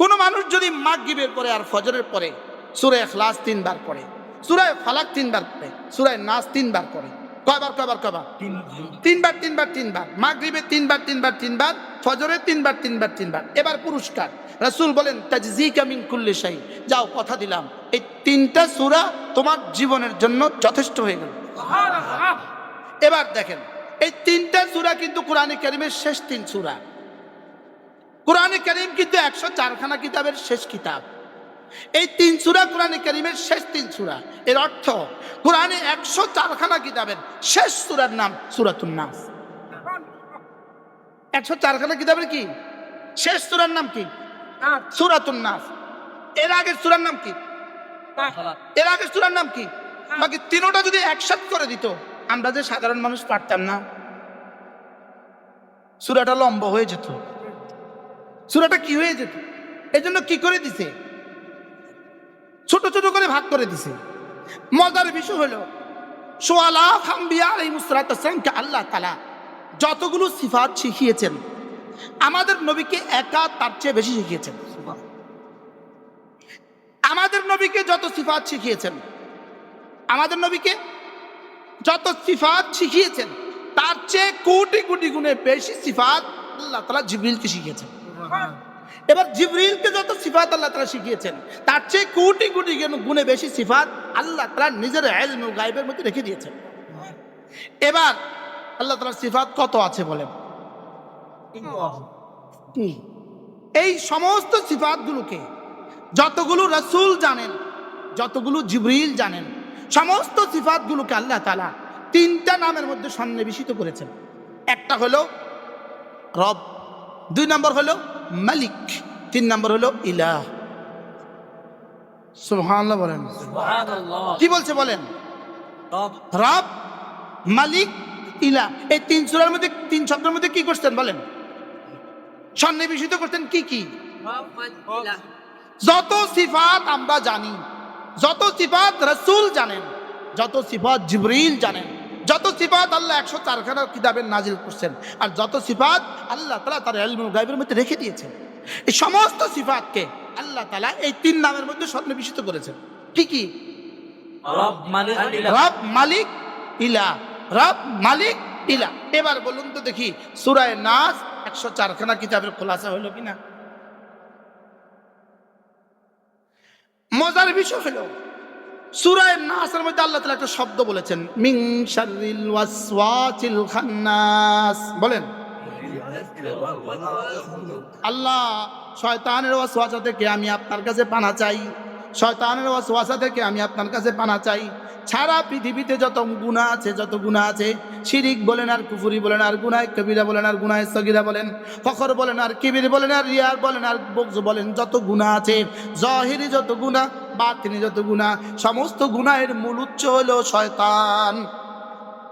কোনো মানুষ যদি মাগরিবের পরে আর ফজরের পরে সূরা ইখলাস 3 বার পড়ে, সূরা ফালাক 3 বার পড়ে, সূরা নাস 3 বার পড়ে, কয়বার? 3 বার। মাগরিবে 3 বার, ফজরে 3 বার। এবার পুরস্কার রাসূল বলেন তাজজিকা মিন কুল্লি শাই, যাও কথা দিলাম এই 3টা সূরা তোমার জীবনের জন্য যথেষ্ট হয়ে গেল। সুবহানাল্লাহ। এবার দেখেন এই 3টা সূরা কিন্তু কোরআনে কারীমের শেষ 3 সূরা। কোরআনে কারীম কিন্তু 104খানা কিতাবের শেষ কিতাব। এই 3 সূরা কোরআনে কারীমের শেষ 3 সূরা। এর অর্থ কোরআনে 104খানা কিতাবের শেষ সূরার নাম সূরাতুন নাস। 104খানা কিতাবের কি শেষ সূরার নাম কি? সূরাতুন নাস। এর আগের সূরার নাম কি? বাকি তিনটা যদি একসাথে করে দিত, আমরা যে সাধারণ মানুষ পারতাম না, সূরাটা লম্বা হয়ে যেত, সূরাটা কি হয়ে যেত। এজন্য কি করে দিছে? ছোট ছোট করে ভাগ করে দিছে। মজার বিষয় হলো সোয়ালা আম্বিয়া আলাইহিস সালাতু আল্লাহ তাআলা যতগুলো সিফাত শিখিয়েছেন আমাদের নবীকে একা তার চেয়ে বেশি শিখিয়েছেন। আমাদের নবীকে যত সিফাত শিখিয়েছেন, তার চেয়ে কোটি কোটি গুণে বেশি সিফাত আল্লাহ তাআলা জিবরিলকে শিখিয়েছেন। এবার জিবরিলকে যত সিফাত আল্লাহ তাআলা শিখিয়েছেন, তার চেয়ে কোটি কোটি গুণে বেশি সিফাত আল্লাহ তাআলা নিজের ইলমে গায়বের মধ্যে রেখে দিয়েছেন। এবার আল্লাহ তাআলার সিফাত কত আছে বলেন? এই সমস্ত সিফাতগুলোকে যতগুলো রাসূল জানেন, যতগুলো জিবরিল জানেন, সমস্ত সিফাতগুলোকে আল্লাহ তাআলা 3টা নামের মধ্যে সন্নিবেশিত করেছেন। একটা হলো রব, 2 নম্বর হলো মালিক, 3 নম্বর হলো ইলাহ। সুবহানাল্লাহ বলেন। সুবহানাল্লাহ। কি বলছে বলেন? রব, মালিক, ইলাহ। এই 3 সূরার মধ্যে 3 শব্দের মধ্যে কি করছেন বলেন? সন্নিবেশিত করতেন কি কি? যত সিফাত আমরা জানি, যত সিফাত রাসূল জানেন, যত সিফাত জিবরিল জানেন, যত সিফাত আল্লাহ 104খানা কিতাবে নাজিল করছেন, আর যত সিফাত আল্লাহ তাআলা তার ইলমুল গায়বের মধ্যে রেখে দিয়েছেন, এই সমস্ত সিফাতকে আল্লাহ তাআলা এই 3 নামের মধ্যে সন্নিবেশিত করেছেন। কি কি? রব, মালিক, ইলাহ। রব, মালিক, ইলাহ। এবার বলুন তো দেখি সূরা নাস 104খানা কিতাবের খোলাসা হলো কিনা? মজার বিষয় হলো সূরা নাসের মধ্যে আল্লাহ তাআলা একটা শব্দ বলেছেন, মিন শাররিল ওয়াসওয়াসিল খান্নাস। বলেন আল্লাহ শয়তানের ওয়াসওয়াসা থেকে আমি আপনার কাছে পানা চাই, শয়তানের ওয়াসওয়াসা থেকে আমি আপনার কাছে পানা চাই। সারা পৃথিবীতে যত গুনাহ আছে, শিরিক বলেন আর কুফরি বলেন আর গুনাহ কবিরা বলেন আর গুনাহ সগীরা বলেন, ফখর বলেন আর কিবির বলেন আর রিয়া বলেন আর বগজ বলেন, যত গুনাহ আছে, জাহিরি যত গুনাহ, বাতিনি যত গুনাহ, সমস্ত গুনাহের মূল উৎস হলো শয়তান।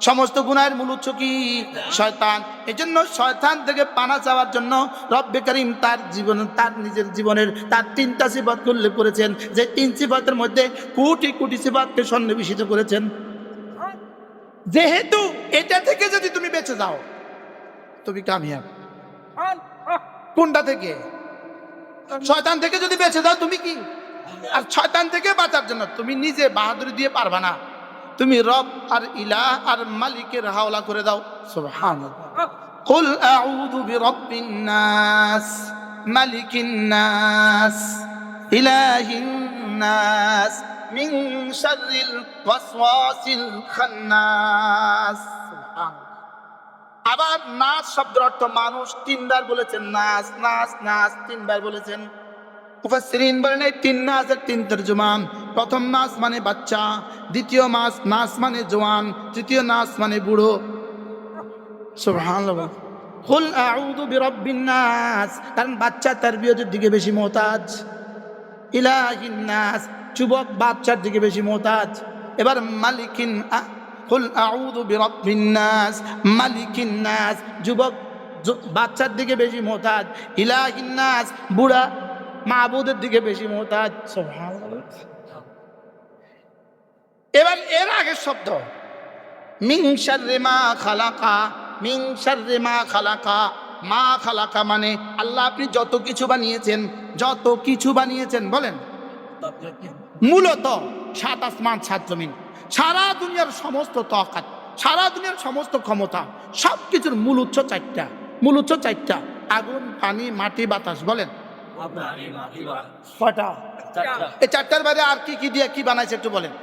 সমস্ত গুনাহের মূল উৎস কি? শয়তান। এজন্য শয়তান থেকে পানা চাওয়ার জন্য রব্বে কারীম তার নিজের জীবনের তার 3টা সিফাত উল্লেখ করেছেন, যে 3 সিফাতের মধ্যে কোটি কোটি সিফাতকে সন্নিবেশিত করেছেন। যেহেতু এটা থেকে যদি তুমি বেঁচে যাও তুমি কামিয়াব। কোনটা থেকে? শয়তান থেকে যদি বেঁচে যাও তুমি কি? আর শয়তান থেকে বাঁচার জন্য তুমি নিজে বাহাদুরি দিয়ে পারবা না, তুমি রব আর ইলাহ আর মালিকের হাওলা করে দাও। সুবহানাল্লাহ। কুল আউযু বিরাব্বিন নাস, মালিকিন নাস, ইলাহিন নাস, মিন শাররিল ওয়াসওয়াসিল খান্নাস। আবার নাস শব্দের অর্থ মানুষ, 3 বার বলেছেন নাস, নাস, নাস 3 বার বলেছেন। মুফাসসিরিন বলেন এই 3 নাসের 3 তরজমা। প্রথম নাস মানে বাচ্চা, দ্বিতীয় নাস মানে জওয়ান, তৃতীয় নাস মানে বুড়ো। সুবহানাল্লাহ। কুল আউযু বিরাব্বিন নাস, কারণ বাচ্চা তারবিয়তের দিকে বেশি মুহতাজ। ইলাহিন নাস, যুবক বাচ্চার দিকে বেশি মুহতাজ। এবার মালিকিন, কুল আউযু বিরাব্বিন নাস, মালিকিন নাস, যুবক বাচ্চার দিকে বেশি মুহতাজ। ইলাহিন নাস, বুড়া মাবুদের দিকে বেশি মুহতাজ। সুবহানাল্লাহ। এবার এর আগের শব্দ মিন শাররি মা খালাকা, মিন শাররি মা খালাকা, মা খালাকা মানে আল্লাহ আপনি যত কিছু বানিয়েছেন, যত কিছু বানিয়েছেন বলেন, মূলত 7 আসমান 7 জমিন, সারা দুনিয়ার সমস্ত তাকাত, সারা দুনিয়ার সমস্ত ক্ষমতা, সব কিছুর মূল উৎস 4টা, মূল উৎস 4টা, আগুন, পানি, মাটি, বাতাস। বলেন কয়টা? এই 4টার বাইরে আর কি কি দিয়ে কি বানাইছে একটু বলেন।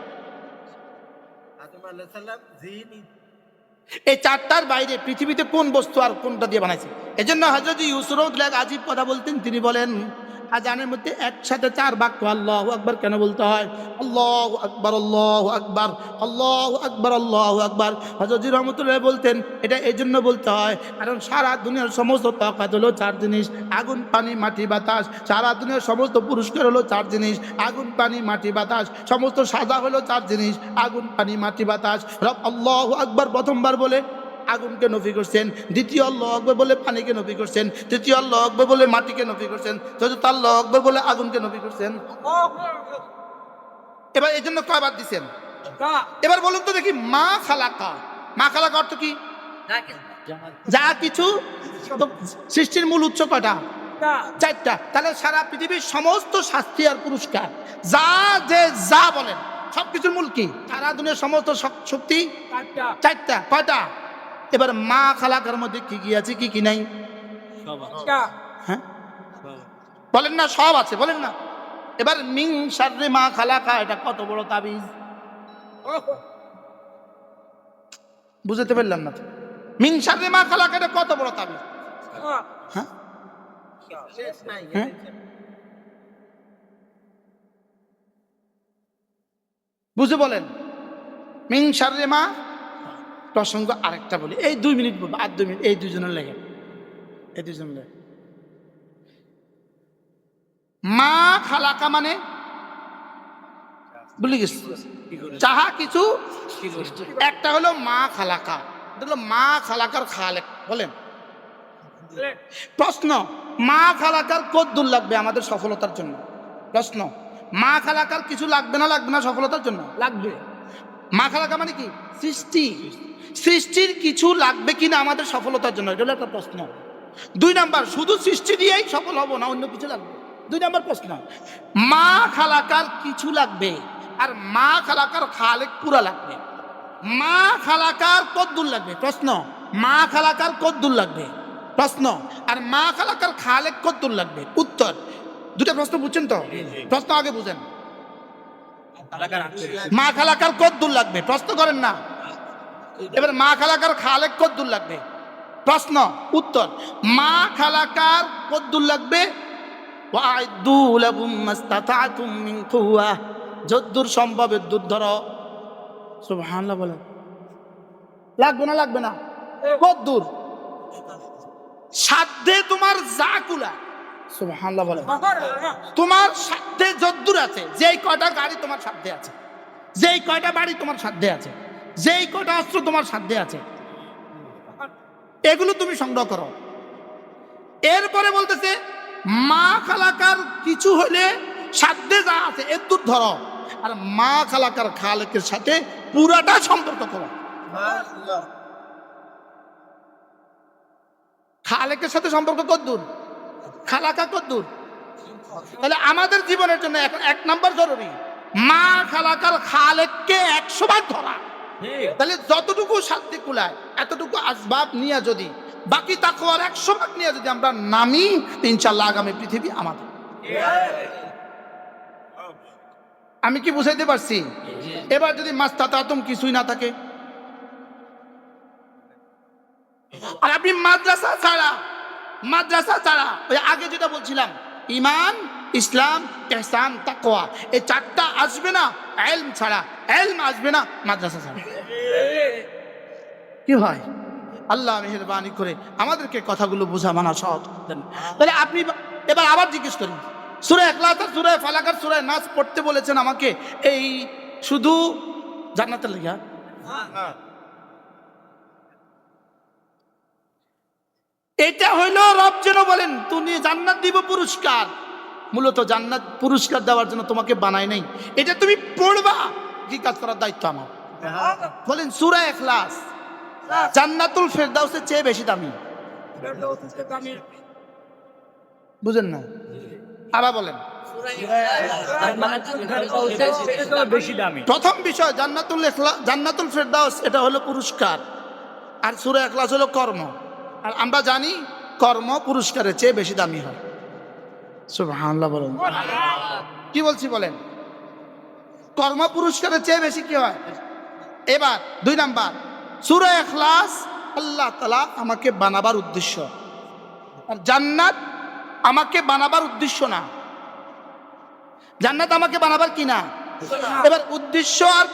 এই 4টার বাইরে পৃথিবীতে কোন বস্তু আর কোনটা দিয়ে বানাইছে? এজন্য হযরত ইউসুফ আজীব কথা বলতেন, তিনি বলেন আজানের মধ্যে একসাথে 4 বাক্য আল্লাহু আকবার কেন বলতে হয়? আল্লাহু আকবার, আল্লাহু আকবার, আল্লাহু আকবার, আল্লাহু আকবার। হযরত রহমতুল্লাহ বলতেন এটা এই জন্য বলতে হয় কারণ সারা দুনিয়ার সমস্ত তাকাত হলো 4 জিনিস, আগুন, পানি, মাটি, বাতাস। সারা দুনিয়ার সমস্ত পুরস্কার হলো 4 জিনিস, আগুন, পানি, মাটি, বাতাস। সমস্ত সাজা হলো 4 জিনিস, আগুন, পানি, মাটি, বাতাস। রব আল্লাহু আকবার প্রথমবার বলে আগুনকে নফি করছেন, দ্বিতীয় আল্লাহু আকবার বলে পানিকে নফি করছেন, তৃতীয় আল্লাহু আকবার বলে মাটিকে নফি করছেন, চতুর্থ আল্লাহু আকবার বলে আগুনকে নফি করছেন। এবার এই জন্য কয়বার দিচ্ছেন? এবার বলুন তো দেখি, মা খালাকা, মা খালাকা অর্থ কি? যা কিছু। সৃষ্টির মূল উৎস কয়টা? 4টা। তাহলে সারা পৃথিবীর সমস্ত শাস্তি আর পুরস্কার যা যে যা বলেন সবকিছুর মূল কি? সারা দুনিয়ার সমস্ত শক্তি 4টা। কয়টা? এবার মা খালাকার মধ্যে কি কি আছে, কি কি নাই? হ্যাঁ বলেন না, সব আছে বলেন না। এবার মিন শাররি মা খালাকা, এটা কত বড় তাবিজ, বুঝতে পারলাম না তো। মিন শাররি মা খালাকা এটা কত বড় তাবিজ? হ্যাঁ বুঝে বলেন। মিন শাররি মা, প্রসঙ্গ আরেকটা বলি, এই 2 মিনিট বলবো, আর 2 মিনিট এই দুজনের লেগে, এই দুজনের লেগে। মা খালাকা মানে বলি গেছি যাহা কিছু। একটা হলো মা খালাকা, এটা হলো মা খালাকার খালেক। বলেন প্রশ্ন, মা খালাকার কত দূর লাগবে আমাদের সফলতার জন্য? প্রশ্ন, মা খালাকার কিছু লাগবে না, লাগবে না সফলতার জন্য? লাগবে। মা খালাকা মানে কি? সৃষ্টি। সৃষ্টির কিছু লাগবে কিনা আমাদের সফলতার জন্য, এটা হলো একটা প্রশ্ন। 2 নাম্বার, শুধু সৃষ্টি দিয়েই সফল হবো না, অন্য কিছু লাগবে। 2 নাম্বার প্রশ্ন, মা খালাকার কিছু লাগবে আর মা খালাকার খালেক পুরা লাগবে। মা খালাকার কত দূর লাগবে? প্রশ্ন। মা খালাকার কত দূর লাগবে? প্রশ্ন। আর মা খালাকার খালেক কত দূর লাগবে? উত্তর। 2টা প্রশ্ন বুঝছেন তো? প্রশ্ন আগে বুঝেন। মা খালাকার কত দূর লাগবে? প্রশ্ন করেন না। এবার মা খালাকার খালেক কত দূর লাগবে? প্রশ্ন। উত্তর। মা খালাকার কত দূর লাগবে? ওয়াইদু লাকুম মাসতাতাতুম মিন কুওয়া, যদ্দূর সম্ভব দূর ধরো। সুবহানাল্লাহ বলেন। লাগবে না, লাগবে না? কত দূর? সাধ্যে তোমার যা কুলা। সুবহানাল্লাহ বলেন। তোমার সাধ্যে যদ্দূর আছে, যেই কয়টা গাড়ি তোমার সাধ্যে আছে, যেই কয়টা বাড়ি তোমার সাধ্যে আছে, যেই কয়টা অস্ত্র তোমার সাধ্যে আছে, এগুলো তুমি সংগ্রহ করো। এরপরে বলতেছে মা খালাকার কিছু হলে সাধ্যে যা আছে এর দূর ধরো, আর মা খালাকার খালেকের সাথে পুরাটা সম্পর্ক করো। খালেকের সাথে সম্পর্ক কত দূর? খালাকা কত দূর? তাহলে আমাদের জীবনের জন্য এখন 1 নাম্বার জরুরি মা খালাকার খালেককে 100 ভাগ ধরা। তাহলে যতটুকু শান্তি কুলায় এতটুকু আসবাব নিয়ে যদি বাকি তাকওয়ার 100 ভাগ নিয়ে যদি আমরা নামি, ইনশাআল্লাহ আগামী পৃথিবী আমাদের। আমি কি বুঝাইতে পারছি? এবার যদি মাস্তাতাতুম কিছুই না থাকে, আর আপনি মাদ্রাসা ছাড়া ওই আগে যেটা বলছিলাম ঈমান, ইসলাম, ইহসান, তাকওয়া, এই 4টা আসবে না ইলম ছাড়া, ইলম আসবে না মাদ্রাসা ছাড়া। কি ভাই, আল্লাহ মেহেরবানি করে আমাদেরকে কথাগুলো বোঝা মানা সহজ দেন। তাহলে আপনি এবার আবার জিজ্ঞেস করেন, সূরা ইখলাস আর সূরা ফালাক আর সূরা নাস পড়তে বলেছেন আমাকে, এই শুধু জান্নাতের লাগা? এটা হইলো রব যেন বলেন তুমি জান্নাত দিব পুরস্কার। মূলত জান্নাত পুরস্কার দেওয়ার জন্য তোমাকে বানায় নাই, এটা তুমি পড়বা, কি কাজ করার দায়িত্ব আমার। বলেন সূরা ইখলাস জান্নাতুল ফেরদাউসের চেয়ে বেশি দামি। বুঝেন না, আবার বলেন। বেশি দামি। প্রথম বিষয় জান্নাতুল ফেরদাউস, এটা হলো পুরস্কার, আর সূরা ইখলাস হলো কর্ম। আর আমরা জানি কর্ম পুরস্কারের চেয়ে বেশি দামি হয়। সুবহানাল্লাহ বলেন। কি বলছি বলেন? কর্ম পুরস্কারের চেয়ে বেশি কি হয়? এবার 2 নাম্বার, সূরা ইখলাস আল্লাহ তাআলা আমাকে বানাবার উদ্দেশ্য, আর জান্নাত আমাকে বানাবার উদ্দেশ্য না। জান্নাত আমাকে বানাবার কি না? এবার উদ্দেশ্য আর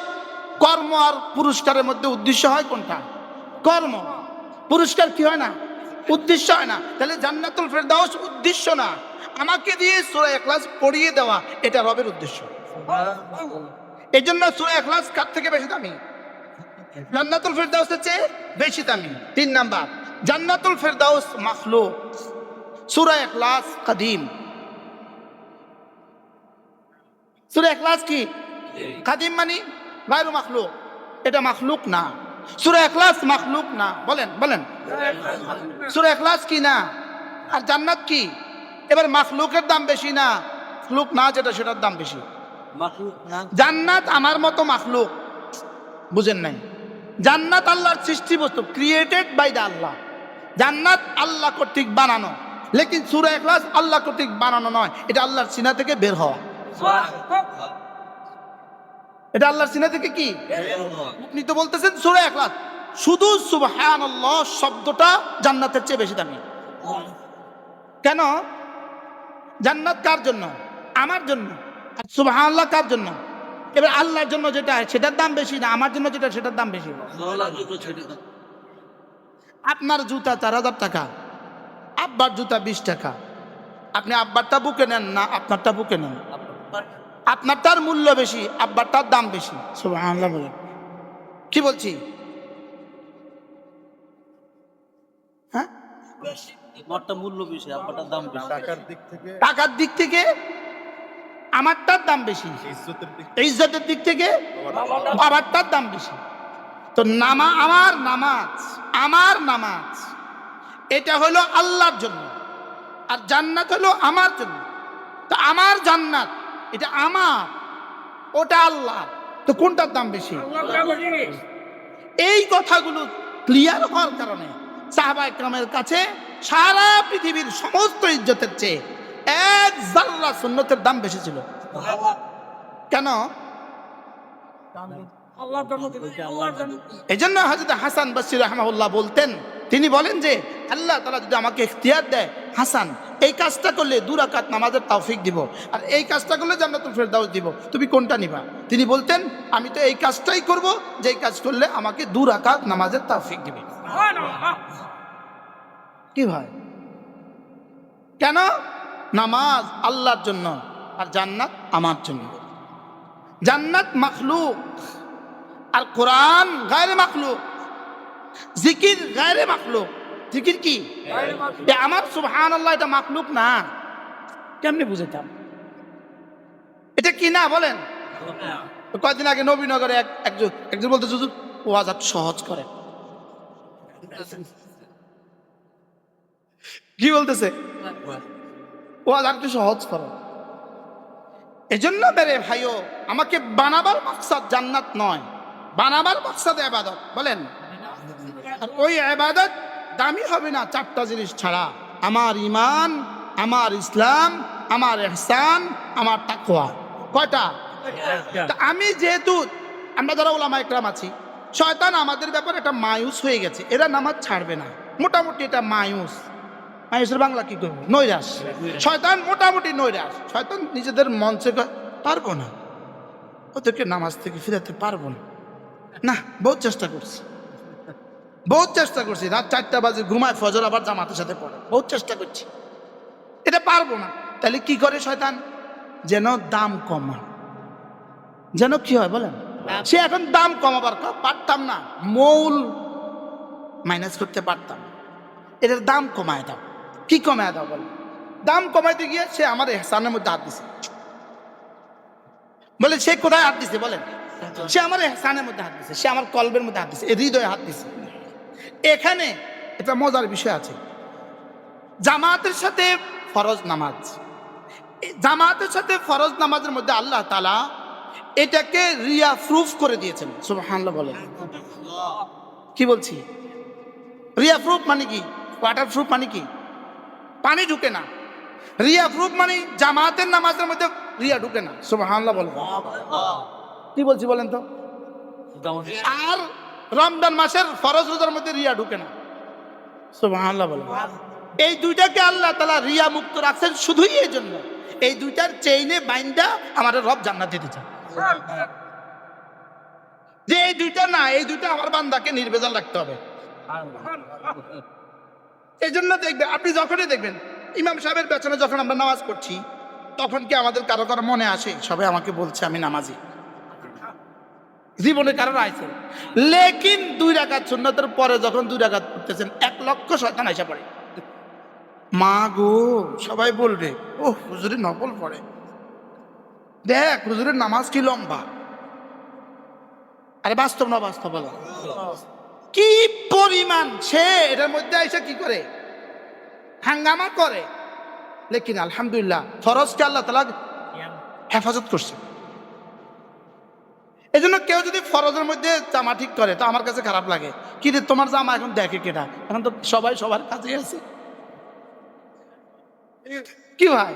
কর্ম আর পুরস্কারের মধ্যে উদ্দেশ্য হয় কোনটা? কর্ম। পুরস্কার কি হয় না? উদ্দেশ্য হয় না। তাহলে জান্নাতুল ফেরদাউস উদ্দেশ্য না, আমাকে দিয়ে সূরা ইখলাস পড়িয়ে দেওয়া এটা রবের উদ্দেশ্য। এই জন্য সূরা ইখলাস কার থেকে বেশি দামি? জান্নাতুল ফেরদাউসের চেয়ে বেশি দামি। 3 নাম্বার, জান্নাতুল ফেরদাউস মাখলুক, সূরা ইখলাস কাদিম। সূরা ইখলাস কি? কাদিম মানে গায়রু মাখলুক, এটা মাখলুক না। সূরা ইখলাস মাখলুক না, বলেন বলেন। সূরা ইখলাস কি না? আর জান্নাত কি? এবার মাখলুকের দাম বেশি না, মাখলুক না যেটা সেটার দাম বেশি। জান্নাত আমার মতো মাখলুক, বুঝেন নাই? জান্নাত আল্লাহর সৃষ্টি বস্তু, ক্রিয়েটেড বাই দ্য আল্লাহ। জান্নাত আল্লাহ কর্তৃক বানানো, লেকিন সূরা ইখলাস আল্লাহ কর্তৃক বানানো নয়, এটা আল্লাহর সিনা থেকে বের হওয়া। এটা আল্লাহর সিনা থেকে কি? আপনি তো বলতেছেন সূরা ইখলাস, শুধু সুবহানাল্লাহ শব্দটা জান্নাতের চেয়ে বেশি দামি। কেন? জান্নাত কার জন্য? আমার জন্য। আর সুবহানাল্লাহ কার জন্য? এবার আল্লাহর জন্য যেটা সেটার দাম বেশি না, আমার জন্য যেটা সেটার দাম বেশি। আপনার জুতা 4000 টাকা, আব্বার জুতা 20 টাকা। আপনি আব্বারটা বুকে নেন না আপনারটা বুকে নেন? আপনারটার মূল্য বেশি, আব্বারটার দাম বেশি। সুবহানাল্লাহ বলেন। কি বলছি? হ্যাঁ, আমারটা মূল্য বেশি, আপনারটার দাম বেশি। টাকার দিক থেকে আমারটার দাম বেশি, ইজ্জতের দিক থেকে বাবারটার দাম বেশি। তো আমার নামাজ এটা হলো আল্লাহর জন্য, আর জান্নাত হলো আমার জন্য। তো আমার জান্নাত এটা আমার, ওটা আল্লাহ, তো কোনটার দাম বেশি? এই কথাগুলো ক্লিয়ার হওয়ার কারণে সাহাবা ইকরামের কাছে সারা পৃথিবীর সমস্ত ইজ্জতের চেয়ে 1 যাররা সুন্নতের দাম বেশি ছিল। কেন? এই জন্য হযরত হাসান বসরি রাহিমাহুল্লাহ বলতেন, তিনি বলেন যে আল্লাহ তাআলা যদি আমাকে ইখতিয়ার দেয়, হাসান এই কাজটা করলে 2 রাকাত নামাজের তৌফিক দিব, আর এই কাজটা করলে জান্নাতুল ফেরদাউস দিব, তুমি কোনটা নিবা? তিনি বলতেন, আমি তো এই কাজটাই করব যেই কাজ করলে আমাকে 2 রাকাত নামাজের তৌফিক দিবে। কি ভাই? কেন? নামাজ আল্লাহর জন্য, আর জান্নাত আমার জন্য। জান্নাত মাখলুক, আর কোরআন গায়রে মাখলুক, জিকির গায়রে মাখলুক। জিকির কি? আমার সুবহানাল্লাহ এটা মাখলুক না। কেমনে বুঝাইতাম? এটা কি না বলেন? কয়েকদিন আগে নবীনগরে একজন বলতে, হুজুর ওয়াজ একটু সহজ করে। কি বলতেছে? ওয়াজ একটু সহজ করো। এজন্য মেরে ভাইও, আমাকে বানাবার মাকসাদ জান্নাত নয়, বানাবার মাকসাদ ইবাদত। বলেন, আর ওই ইবাদত দামি হবে না 4টা জিনিস ছাড়া: আমার ঈমান, আমার ইসলাম, আমার ইহসান, আমার তাকওয়া। কয়টা? আমি যেহেতু, আমরা যারা উলামা ইকরাম আছি, শয়তান আমাদের ব্যাপারে একটা মায়ুস হয়ে গেছে, এরা নামাজ ছাড়বে না। মোটামুটি এটা মায়ুস। মায়ুসের বাংলা কি করবো? নৈরাশ। শয়তান মোটামুটি নৈরাশ। শয়তান নিজেদের মঞ্চে পারবো না, ওদেরকে নামাজ থেকে ফিরাতে পারবো না। না, বহুত চেষ্টা করছি, রাত 4টা বাজে ঘুমায়, ফজর আবার জামাতের সাথে পড়ে, বহুত চেষ্টা করছি, এটা পারবো না। তাহলে কি করে শয়তান? যেন দাম কমা, যেন কি হয় বলেন? সে এখন দাম কমাবার পারতাম না, মৌল মাইনাস করতে পারতাম, এটার দাম কমায় দাও। কি কমায় দাও বলেন? দাম কমাইতে গিয়ে সে আমার ইহসানের মধ্যে হাত দিছে। বলে সে কোথায় হাত দিছে বলেন? সে আমার ইহসানের মধ্যে হাত দিছে, সে আমার কলবের মধ্যে হাত দিছে, হৃদয়ে হাত দিছে। এখানে একটা মজার বিষয় আছে। জামাতের সাথে ফরজ নামাজ, জামাতের সাথে ফরজ নামাজের মধ্যে আল্লাহ তাআলা এটাকে রিয়া প্রুফ করে দিয়েছেন। সুবহানাল্লাহ বলেন। কি বলছি? রিয়া প্রুফ মানে কি? ওয়াটার প্রুফ মানে কি? পানি ঢুকে না। রিয়া প্রুফ মানে জামাতের নামাজের মধ্যে রিয়া ঢুকে না। সুবহানাল্লাহ বলেন। কি বলছি বলেন তো? আর রমজান মাসের ফরজ রোজার মধ্যে রিয়া ঢুকে না। সুবহানাল্লাহ বলেন। এই দুইটাকে আল্লাহ তাআলা রিয়া মুক্ত রাখছেন শুধুই এই জন্য, এই দুইটার চেইনে বাইন্দা আমাদের রব জান্নাত দিতে চান। যে এই দুইটা না, এই দুইটা আমার বান্দাকে নির্ভেজাল রাখতে হবে। এই জন্য দেখবেন, আপনি যখনই দেখবেন ইমাম সাহেবের পেছনে যখন আমরা নামাজ পড়ছি, তখন কি আমাদের কারো কারো মনে আসে সবাই আমাকে বলছে আমি নামাজি? জীবনে কারোর আছে? লেকিন 2 রাকাত সুন্নতের পরে যখন 2 রাকাত পড়তেছেন 1 লক্ষ শয়তান আইসা পড়ে। মা গো, সবাই বলবে ও হুজুরে নফল পড়ে, দেখ হুজুরের নামাজ কি লম্বা। আরে বাস্তব না বাস্তব বলো? কি পরিমাণ সে এটার মধ্যে আইসা কি করে, হাঙ্গামা করে। লেকিন আলহামদুলিল্লাহ ফরজকে আল্লাহ তাআলা হেফাজত করছে। এই জন্য কেউ যদি ফরজের মধ্যে জামা ঠিক করে তো আমার কাছে খারাপ লাগে, কি রে তোমার জামা এখন দেখে কেটা, এখন তো সবাই সবার কাছে আছে। কি ভাই,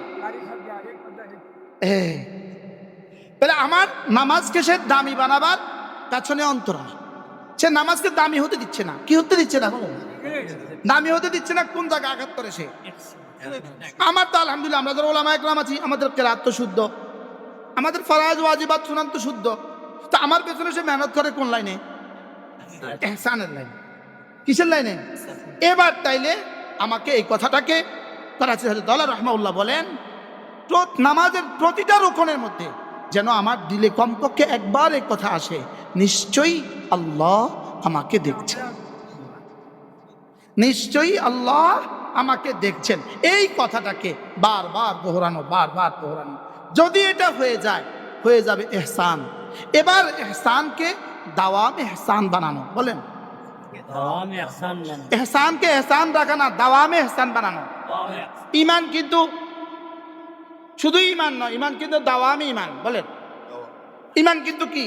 তাহলে আমার নামাজকে সে দামি বানাবার পেছনে অন্তরাল। সে নামাজকে দামি হতে দিচ্ছে না। কি হতে দিচ্ছে না? দামি হতে দিচ্ছে না। কোন জায়গায় আঘাত করে সে? আমার তো আলহামদুলিল্লাহ আমরা যারা ওলামা একরাম আছি, আমাদের কেরাত তো শুদ্ধ, আমাদের ফরজ ওয়াজিবাত সুনান তো শুদ্ধ। তো আমার পেছনে সে মেহনত করে কোন লাইনে? ইহসানের লাইনে। কিসের লাইনে? এবার তাইলে আমাকে এই কথাটাকে করাচি হযরত আল্লাহ রাহমাহুল্লাহ বলেন, নামাজের প্রতিটা রুকনের মধ্যে যেন আমার দিলে কমপক্ষে একবার এই কথা আসে, নিশ্চয়ই আল্লাহ আমাকে দেখছেন, নিশ্চয়ই আল্লাহ আমাকে দেখছেন। এই কথাটাকে বারবার দোহরানো, বারবার দোহরানো। যদি এটা হয়ে যায়, হয়ে যাবে ইহসান। এবার ইহসানকে দাওয়াম ইহসান বানানো। বলেন, ইহসানকে ইহসান রাখা না, দাওয়ামে ইহসান বানানো। ঈমান কিন্তু শুধু ঈমান নয়, ঈমান কিন্তু দাওয়ামে ঈমান। বলেন, ঈমান কিন্তু কি?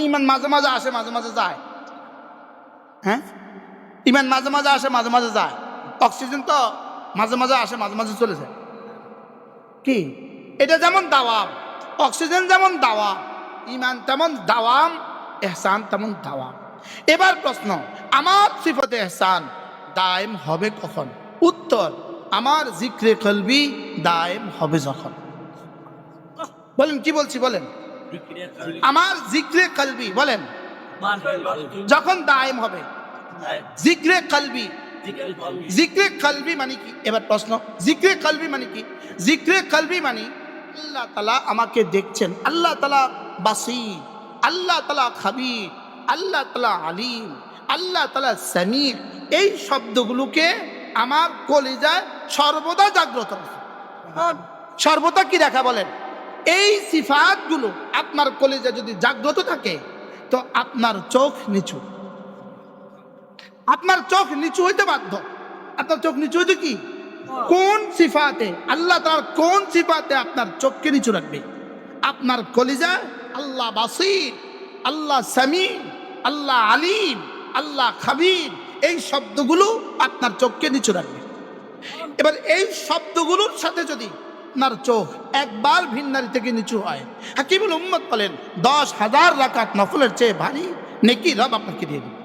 ঈমান মাঝে মাঝে আসে, মাঝে মাঝে যায়। হ্যাঁ, ঈমান মাঝে মাঝে আসে, মাঝে মাঝে যায়। অক্সিজেন তো মাঝে মাঝে আসে, মাঝে মাঝে চলে যায়। কি এটা যেমন দাওয়াম, অক্সিজেন যেমন দাওয়াম, ঈমান তেমন দাওয়াম, ইহসান তেমন দাওয়াম। এবার প্রশ্ন, আমার সিফতে ইহসান দায়েম হবে কখন? উত্তর, আমার জিক্রে কলবি দায়েম হবে যখন। বলেন, কি বলছি বলেন? আমার জিক্রে কলবি, বলেন, যখন দায়েম হবে। জিক্রে কলবি, জিক্রে কলবি মানে কি? এবার প্রশ্ন, জিক্রে কলবি মানে কি? জিক্রে কলবি মানে আল্লাহ তাআলা আমাকে দেখছেন, আল্লাহ তাআলা বাসীর, আল্লাহ তাআলা খাবীর, আল্লাহ তাআলা আলিম, আল্লাহ তাআলা সামি। এই শব্দগুলোকে আমার কলিজায় সর্বদা জাগ্রত রাখা। সর্বদা কি রাখা? বলেন, এই সিফাতগুলো আপনার কলিজায় যদি জাগ্রত থাকে তো আপনার চোখ নিচু, আপনার চোখ নিচু হইতে বাধ্য। আপনার চোখ নিচু হইতে কি? কোন সিফাতে? আল্লাহ তাআলার কোন সিফাতে আপনার চোখকে নিচু রাখবে? আপনার কলিজা আল্লাহ বাসীর, আল্লাহ সামি, আল্লাহ আলিম, আল্লাহ খাবীর, এই শব্দগুলো আপনার চোখকে নিচু রাখবে। এবার এই শব্দগুলোর সাথে যদি আপনার চোখ একবার ভিন্নারি থেকে নিচু হয়, হাকিমুল উম্মত বলেন 10,000 রাকাত নফলের চেয়ে ভারী নেকি রব আপনাকে দিয়ে দিবে।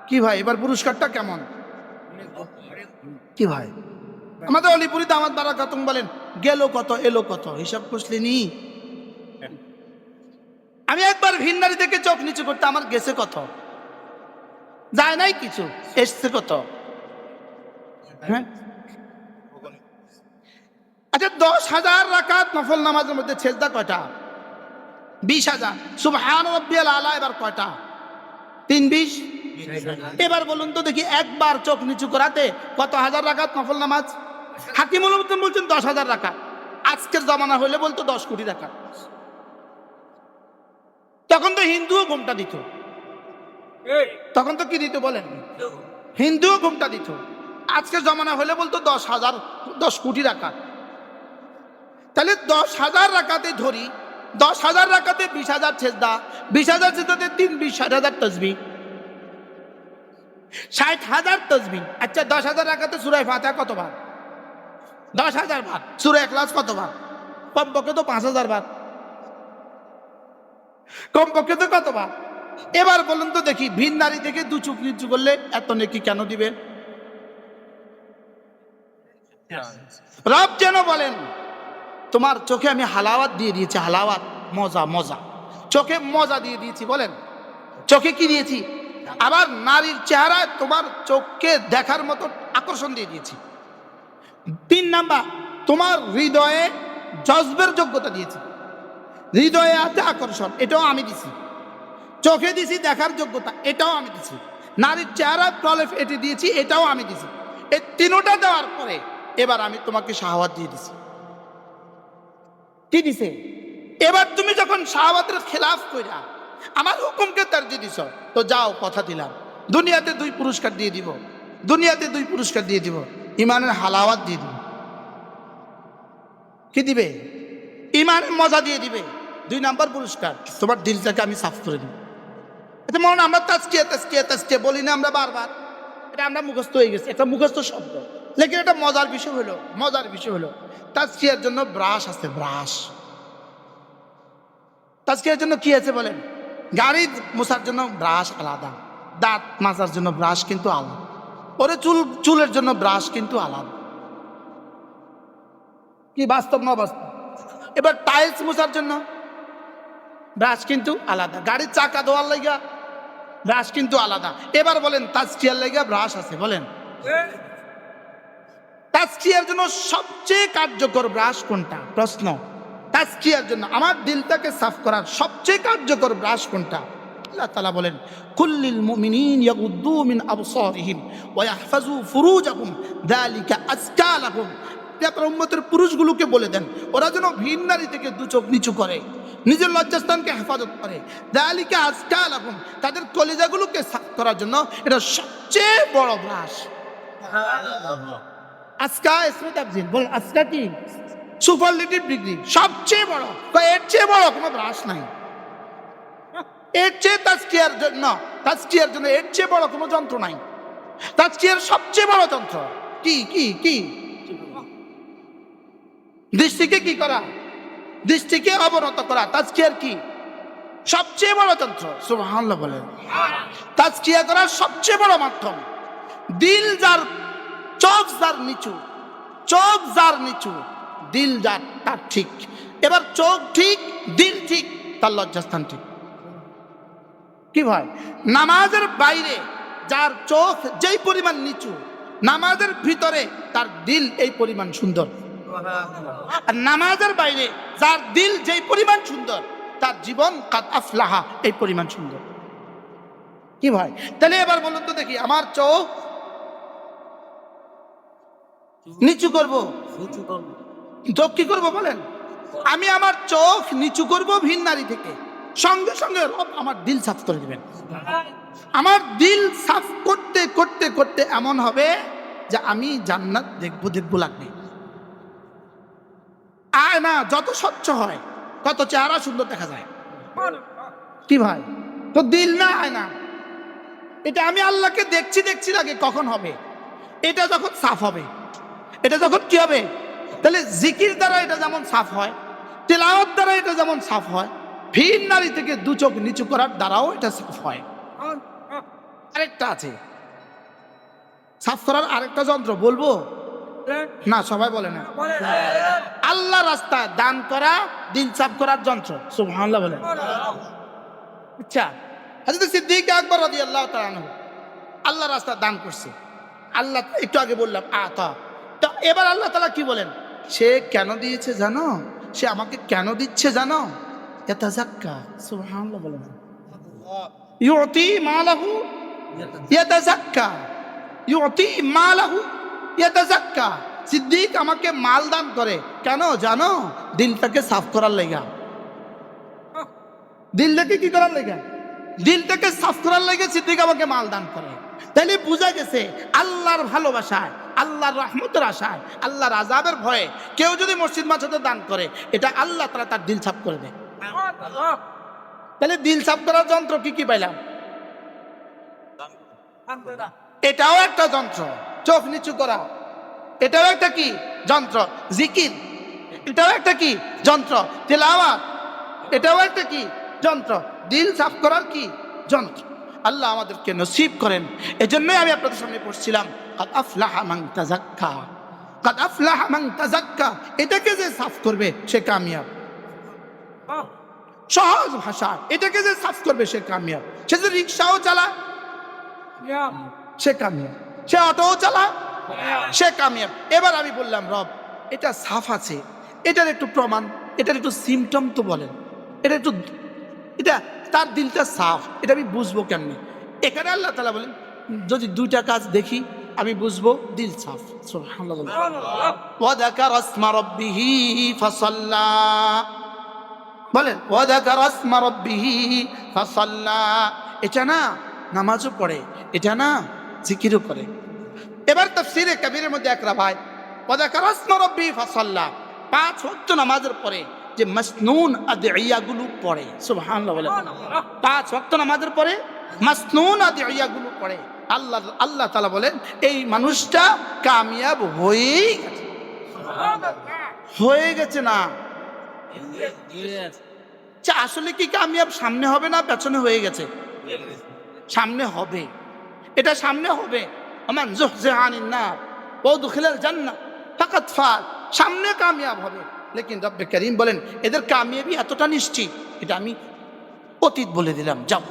কি ভাই, এবার পুরস্কারটা কেমন? কি ভাই, আমাদের অলিপুরি দামাত বারাকাতুম বলেন, গেল কত এলো কত হিসাব করছিনি? আমি একবার ভিন্নারি থেকে চোখ নিচু করতে আমার গেছে কত? যায় নাই কিছু, এসছে কত? হ্যাঁ, আচ্ছা 10,000 রাকাত নফল নামাজের মধ্যে সেজদা কয়টা? 20,000। সুবহান রাব্বিয়াল আলা এবার কয়টা? 3-20। এবার বলুন তো দেখি, একবার চোখ নিচু করাতে কত হাজার রাকাত নফল নামাজ? হাকিমুল উম্মত বলছেন 10,000 রাকাত। আজকের জমানা হলে বলতো 10 কোটি রাকাত। তখন তো হিন্দুও ঘুমটা দিত, তখন তো কি দিত বলেন? হিন্দুও ঘুমটা দিত। আজকের জমানা হলে বলতো 10,000 10 কোটি রাকাত। তাহলে 10,000 রাকাতে ধরি, 10,000 রাকাতে 20,000 সেজদা, 20,000 সেজদাতে 60,000 তাসবিহ, 60,000 তাসবিহ। আচ্ছা 10,000 রাকাতে সূরা ফাতিহা কতবার? 10,000 বার। সূরা ইখলাস কতবার? কমপক্ষে তো 5,000 বার, কমপক্ষে তো কতবার? এবার বলুন তো দেখি, ভিন নারী থেকে 2 চোখ নিচু করলে এত নেকি কেন দিবে? রব যেন বলেন তোমার চোখে আমি হালাওয়াত দিয়ে দিয়েছি, হালাওয়াত, মজা, মজা, চোখে মজা দিয়ে দিয়েছি। বলেন চোখে কি দিয়েছি? আবার নারীর চেহারায় তোমার চোখকে দেখার মতো আকর্ষণ দিয়ে দিয়েছি। 3 নাম্বার, তোমার হৃদয়ে জজবের যোগ্যতা দিয়েছি, হৃদয়ে আছে আকর্ষণ, এটাও আমি দিছি। চোখে দিছি দেখার যোগ্যতা, এটাও আমি দিছি। নারীর চেহারায় প্রলেপ এটি দিয়েছি, এটাও আমি দিছি। এই তিনোটা দেওয়ার পরে এবার আমি তোমাকে শাহওয়াত দিয়ে দিছি। কি দিছে? এবার তুমি যখন শাহওয়াতের খেলাফ কইরা আমার হুকুমকে তারজি দিছ, তো যাও, কথা দিলাম দুনিয়াতে 2 পুরস্কার দিয়ে দিব, দুনিয়াতে 2 পুরস্কার দিয়ে দিব, ইমানের হালাওয়াত দিয়ে দিব। কি দিবে? ইমানের মজা দিয়ে দিবে। 2 নাম্বার পুরস্কার, তোমার দিলটাকে আমি সাফ করে দিব। এটা মনে হয় আমরা তাজকিয়া তাজকিয়া তাজকিয়া বলি না আমরা বারবার, এটা আমরা মুখস্থ হয়ে গেছে, একটা মুখস্থ শব্দ। লেকিন এটা মজার বিষয় হলো, মজার বিষয় হলো তাজকিয়ার জন্য ব্রাশ আছে, ব্রাশ। তাজকিয়ার জন্য কি আছে বলেন? গাড়ি মোছার জন্য ব্রাশ আলাদা, দাঁত মাজার জন্য ব্রাশ কিন্তু আলাদা, ওরে চুলের জন্য ব্রাশ কিন্তু আলাদা। কি বাস্তব না বাস্তব? এবার টাইলস মোছার জন্য ব্রাশ কিন্তু আলাদা, গাড়ির চাকা ধোয়ার লাগা ব্রাশ কিন্তু আলাদা। এবার বলেন তাজকিয়ার লাগা ব্রাশ আছে? বলেন তাজকিয়ার জন্য সবচেয়ে কার্যকর ব্রাশ কোনটা? প্রশ্ন। তাজকিয়ার জন্য আমার দিলটাকে সাফ করার সবচেয়ে কার্যকর ব্রাশ কোনটা? আল্লাহ তাআলা বলেন কুল্লিল মুমিনিন ইয়াগুদ্দু মিন আবসারিহিম ওয়া ইয়াহফাজু ফুরুজাহুম যালিকা আজকা লাহুম। আপনার উম্মতের পুরুষগুলোকে বলে দেন ওরা যেন ভিন নারী থেকে 2 চোখ নিচু করে, নিজের লজ্জাস্থানকে হেফাজত করে। যালিকা আজকা লাহুম, তাদের কলিজাগুলোকে সাফ করার জন্য এটা সবচেয়ে বড় ব্রাশ। আজকা ইসমে তাফজিল, বল আজকা কি? সুপারলেটিভ ডিগ্রি, সবচেয়ে বড়। এর চেয়ে বড় কোনো ব্রাশ নাই, এর চেয়ে তাজকিয়ার জন্য, তাজকিয়ার জন্য এর চেয়ে বড় কোনো যন্ত্র নাই। তাজকিয়ার সবচেয়ে বড় যন্ত্র কি? কি কি? দৃষ্টিকে কি করা? দৃষ্টিকে অবনত করা। তাজকিয়ার কি? সবচেয়ে বড় যন্ত্র। সুবহানাল্লাহ বলেন। তাজকিয়া করার সবচেয়ে বড় মাধ্যম। দিল যার, চোখ যার নিচু, চোখ যার নিচু, দিল যার তার ঠিক। এবার চোখ ঠিক, দিল ঠিক, তার লজ্জাস্থান ঠিক। কি ভাই? নামাজের বাইরে যার চোখ যেই পরিমাণ নিচু, নামাজের ভিতরে তার দিল এই পরিমাণ সুন্দর। আর নামাজের বাইরে যার দিল যেই পরিমাণ সুন্দর, তার জীবন কাদ আফলাহা এই পরিমাণ সুন্দর। কি ভাই? তাহলে এবার বলুন তো দেখি, আমার চোখ নিচু করব, চোখ কি করবো বলেন? আমি আমার চোখ নিচু করব ভিন নারী থেকে, সঙ্গে সঙ্গে রব আমার দিল সাফ করে দিবেন। আমার দিল সাফ করতে করতে করতে এমন হবে যে আমি জান্নাত দেখবো দেখবো লাগবে। আয় না যত স্বচ্ছ হয় তত চেহারা সুন্দর দেখা যায়। কি ভাই? তো দিল না আয় না, এটা আমি আল্লাহকে দেখছি দেখছি লাগে, কখন হবে? এটা যখন সাফ হবে, এটা যখন কি হবে? তাহলে জিকির দ্বারা এটা যেমন সাফ হয়, তেলাওয়াত দ্বারা এটা যেমন সাফ হয়, ভিন নারী থেকে 2 চোখ নিচু করার দ্বারাও এটা সাফ হয়। আরেকটা আছে সাফ করার আরেকটা যন্ত্র, বলবো না? সবাই বলে না। আল্লাহ রাস্তায় দান করা দিল সাফ করার যন্ত্র। সুবহানাল্লাহ বলে। আচ্ছা, হযরত সিদ্দিক আকবর রাদিয়াল্লাহু তাআলা আনহু আল্লাহ রাস্তায় দান করছে। আল্লাহ একটু আগে বললাম আতা। তো এবার আল্লাহ তাআলা কি বলেন? সে কেন দিয়েছে জানো? সে আমাকে কেন দিচ্ছে জানো? ইয়াতাযাক্কা। সুবহানাল্লাহ বলেন। ইউতি মালাহু ইয়াতাযাক্কা, ইউতি মালাহু ইয়াতাযাক্কা। সিদ্দিক আমাকে মাল দান করে কেন জানো? দিলটাকে সাফ করার লাগা। দিলটাকে কি করার লাগা? দিলটাকে সাফ করার লাগা সিদ্দিক আমাকে মাল দান করে। তাহলে বোঝা গেছে আল্লাহর ভালোবাসায়, আল্লাহর রহমতের আশায়, আল্লাহর আযাবের ভয়ে কেউ যদি মসজিদ মাদ্রাসা দান করে, এটা আল্লাহ তাআলা তার দিল সাফ করে দেয়। তাহলে দিল সাফ করার যন্ত্র কি কি পাইলাম? এটাও একটা যন্ত্র। চোখ নিচু করা, এটাও একটা কি যন্ত্র। জিকির, এটাও একটা কি যন্ত্র। তিলাওয়াত, এটাও একটা কি যন্ত্র। দিল সাফ করার কি যন্ত্র। আল্লাহ আমাদেরকে নসিব করেন। এজন্যই আমি আপনাদের সামনে পড়ছিলাম কাদ আফলাহা মান তাযাক্কা, কাদ আফলাহা মান তাযাক্কা। এটাকে যে সাফ করবে সে কামিয়াব। সহজ ভাষা, এটাকে যে সাফ করবে সে কামিয়াব। সে যে রিক্সাও চালায় সে কামিয়াব, সে অটোও চালায় সে কামিয়াব। এবার আমি বললাম রব এটা সাফ আছে, এটার একটু প্রমাণ, এটার একটু সিমটম তো বলেন। এটা একটু, এটা তার দিলটা সাফ, এটা আমি বুঝবো কেমনি? এখানে আল্লাহ তাআলা বলেন যদি দুইটা কাজ দেখি আমি বুঝবো দিল সাফ। সুবহানাল্লাহ। ওয়া যাকারা ইসমা রাব্বিহি ফাসাল্লা, বলেন ওয়া যাকারা ইসমা রাব্বিহি ফাসাল্লা। এটা না নামাজও পড়ে, এটা না জিকিরও করে। এবার তাফসীরে কবিরের মধ্যে এক রাবায় ওয়া যাকারা ইসমা রাব্বিহি ফাসাল্লা, 5 ওয়াক্ত নামাজের পরে যে মাসনুন আদিয়াগুলো পড়ে, সুবহানাল্লাহ বলেন, 5 ওয়াক্ত নামাজের পরে মাসনুন আদিয়াগুলো পড়ে, আল্লাহ তাআলা বলেন এই মানুষটা কামিয়াব হয়েই গেছে। হয়ে গেছে না আসলে কি কামিয়াব সামনে হবে না পেছনে হয়ে গেছে? সামনে হবে, এটা সামনে হবে। আমান যুহযিহা আনিন নার ওয়া উদখিলাল জান্নাহ ফাকাদ ফাজ, সামনে কামিয়াব হবে। লেকিন রব্বে করিম বলেন এদের কামিয়াবি এতটা নিশ্চিত, এটা আমি অতীত বলে দিলাম। যাও